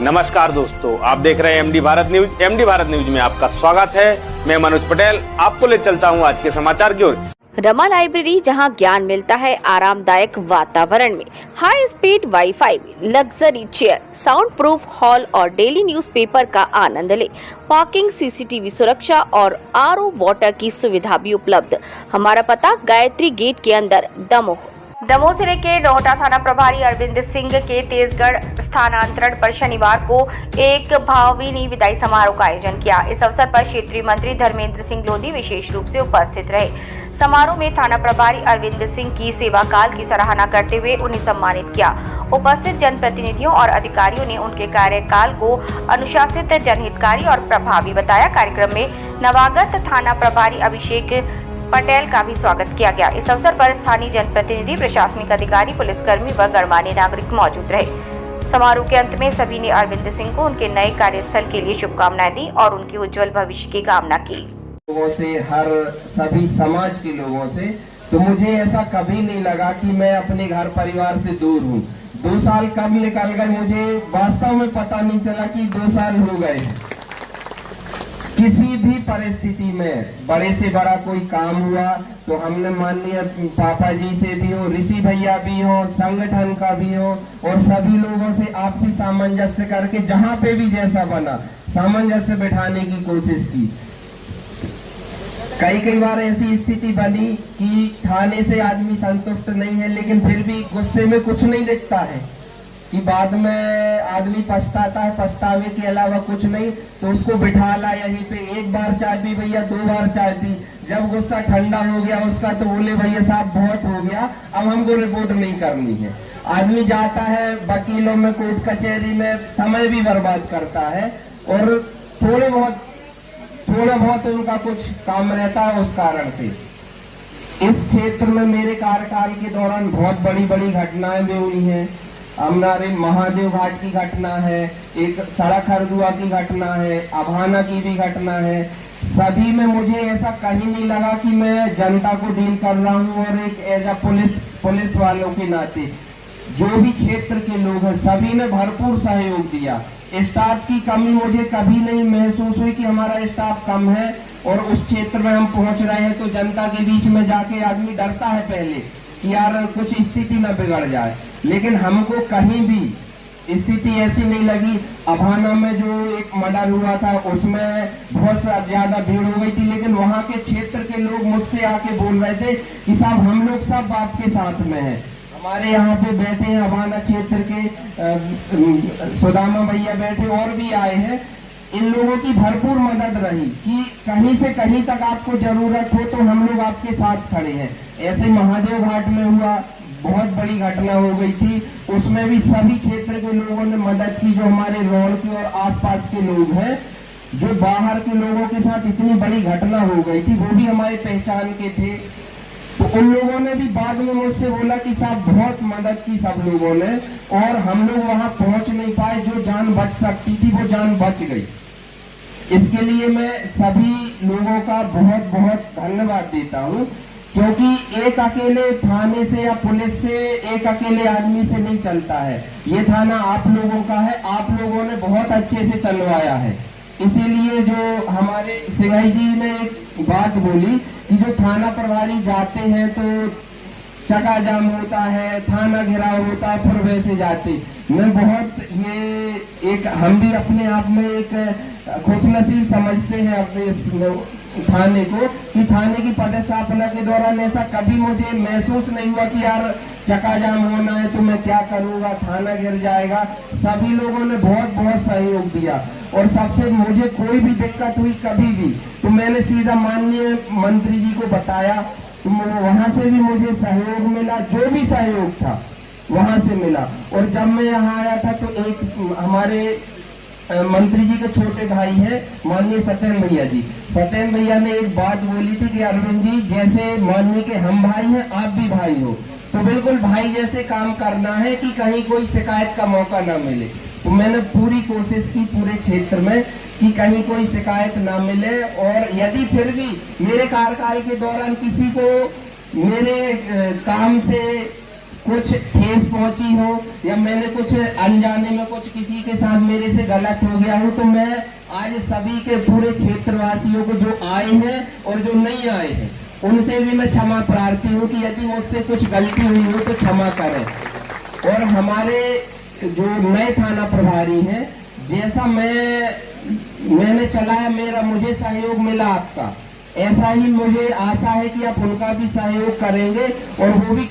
नमस्कार दोस्तों, आप देख रहे हैं MD Bharat news. MD Bharat news में आपका स्वागत है। मैं मनोज पटेल आपको ले चलता हूं आज के समाचार की ओर। रमा लाइब्रेरी, जहां ज्ञान मिलता है आरामदायक वातावरण में, high speed wifi, luxury chair, sound proof hall और डेली न्यूज़पेपर का आनंद ले। पार्किंग, सीसीटीवी सुरक्षा और आरओ वाटर की सुविधा भी उपलब्ध। हमारा पता गायत्री गेट के अंदर, दमोह। दमोह जिले के नोहटा थाना प्रभारी अरविंद सिंह के तेजगढ़ स्थानांतरण पर शनिवार को एक भावभीनी विदाई समारोह का आयोजन किया। इस अवसर पर क्षेत्रीय मंत्री धर्मेंद्र सिंह लोधी विशेष रूप से उपस्थित रहे। समारोह में थाना प्रभारी अरविंद सिंह की सेवा काल की सराहना करते हुए उन्हें सम्मानित किया। उपस्थित जनप्रतिनिधियों और अधिकारियों ने उनके कार्यकाल को अनुशासित, जनहितकारी और प्रभावी बताया। कार्यक्रम में नवागत थाना प्रभारी अभिषेक पटेल का भी स्वागत किया गया। इस अवसर पर स्थानीय जनप्रतिनिधि, प्रशासनिक अधिकारी, पुलिसकर्मी व गणमान्य नागरिक मौजूद रहे। समारोह के अंत में सभी ने अरविंद सिंह को उनके नए कार्यस्थल के लिए शुभकामनाएं दी और उनके उज्जवल भविष्य की कामना की। लोगों से, हर सभी समाज के लोगों से, तो मुझे ऐसा कभी नहीं लगा कि मैं अपने घर परिवार से दूर हूँ। 2 साल कब निकल गए मुझे वास्तव में पता नहीं चला कि 2 साल हो गए। किसी भी परिस्थिति में बड़े से बड़ा कोई काम हुआ तो हमने माननीय पापा जी से भी हो, ऋषि भैया भी हो, संगठन का भी हो और सभी लोगों से आपसी सामंजस्य करके जहां पे भी जैसा बना सामंजस्य बैठाने की कोशिश की। कई बार ऐसी स्थिति बनी कि थाने से आदमी संतुष्ट नहीं है, लेकिन फिर भी गुस्से में कुछ नहीं दिखता है कि बाद में आदमी पछताता है। पछतावे के अलावा कुछ नहीं, तो उसको बिठा ला यहीं पे, 1 बार चाय पी भैया, 2 बार चाय पी। जब गुस्सा ठंडा हो गया उसका तो बोले भैया साहब बहुत हो गया, अब हमको रिपोर्ट नहीं करनी है। आदमी जाता है वकीलों में, कोर्ट कचहरी में समय भी बर्बाद करता है और थोड़ा बहुत उनका कुछ काम रहता है। उस कारण से इस क्षेत्र में मेरे कार्यकाल के दौरान बहुत बड़ी घटनाएं भी हुई हैं। हमारे महादेव घाट की घटना है, एक सड़क हरदुआ की घटना है, अभाना की भी घटना है। सभी में मुझे ऐसा कहीं नहीं लगा कि मैं जनता को डील कर रहा हूँ और एक एज अ पुलिस वालों के नाते जो भी क्षेत्र के लोग हैं सभी ने भरपूर सहयोग दिया। स्टाफ की कमी मुझे कभी नहीं महसूस हुई कि हमारा स्टाफ कम है और उस क्षेत्र में हम पहुंच रहे हैं तो जनता के बीच में जाके आदमी डरता है पहले कि यार कुछ स्थिति न बिगड़ जाए, लेकिन हमको कहीं भी स्थिति ऐसी नहीं लगी। अभाना में जो एक मर्डर हुआ था उसमें बहुत ज्यादा भीड़ हो गई थी, लेकिन वहां के क्षेत्र के लोग मुझसे आके बोल रहे थे कि साहब हम लोग सब आपके साथ में हैं। हमारे यहाँ पे बैठे हैं अभाना क्षेत्र के सुदामा भैया बैठे और भी आए हैं। इन लोगों की भरपूर मदद रही कि कहीं से कहीं तक आपको जरूरत हो तो हम लोग आपके साथ खड़े हैं। ऐसे महादेव घाट में हुआ, बहुत बड़ी घटना हो गई थी, उसमें भी सभी क्षेत्र के लोगों ने मदद की। जो हमारे रोड के और आसपास के लोग हैं, जो बाहर के लोगों के साथ इतनी बड़ी घटना हो गई थी वो भी हमारे पहचान के थे, तो उन लोगों ने भी बाद में मुझसे बोला कि साहब बहुत मदद की सब लोगों ने और हम लोग वहां पहुंच नहीं पाए। जो जान बच सकती थी वो जान बच गई। इसके लिए मैं सभी लोगों का बहुत धन्यवाद देता हूं, क्योंकि एक अकेले थाने से या पुलिस से, एक अकेले आदमी से नहीं चलता है। ये थाना आप लोगों का है, आप लोगों ने बहुत अच्छे से चलवाया है। इसीलिए जो हमारे सिंघाई जी ने एक बात बोली कि जो थाना प्रभारी जाते हैं तो चका जाम होता है, थाना घिराव होता है, फिर वैसे जाते। मैं बहुत ये एक हम भी अपने आप में एक खुशनसीब समझते हैं अपने थाने को कि थाने की पदस्थापना के दौरान ऐसा कभी मुझे महसूस नहीं हुआ कि यार चका जाम होना है तो मैं क्या करूंगा, थाना गिर जाएगा। सभी लोगों ने बहुत सहयोग दिया और सबसे मुझे कोई भी दिक्कत हुई कभी भी तो मैंने सीधा माननीय मंत्री जी को बताया, तो वहां से भी मुझे सहयोग मिला, जो भी सहयोग था वहां से मिला। और जब मैं यहाँ आया था तो एक हमारे मंत्री जी के छोटे भाई हैं माननीय सत्येंद्र भैया जी, सत्येंद्र भैया ने एक बात बोली थी कि अरविंद जी जैसे माननीय के हम भाई हैं आप भी भाई हो, तो बिल्कुल भाई जैसे काम करना है कि कहीं कोई शिकायत का मौका ना मिले। तो मैंने पूरी कोशिश की पूरे क्षेत्र में कि कहीं कोई शिकायत ना मिले, और यदि फिर भी मेरे कार्यकाल के दौरान किसी को मेरे काम से कुछ ठेस पहुंची हो या मैंने कुछ अनजाने में कुछ किसी के साथ मेरे से गलत हो गया हो, तो मैं आज सभी के पूरे क्षेत्रवासियों को जो आए हैं और जो नहीं आए हैं उनसे भी मैं क्षमा प्रार्थी हूँ कि यदि मुझसे कुछ गलती हुई हो तो क्षमा करें। और हमारे जो नए थाना प्रभारी हैं, जैसा मैंने चलाया, मुझे सहयोग मिला आपका, ऐसा ही मुझे आशा है कि आप उनका भी सहयोग करेंगे और वो भी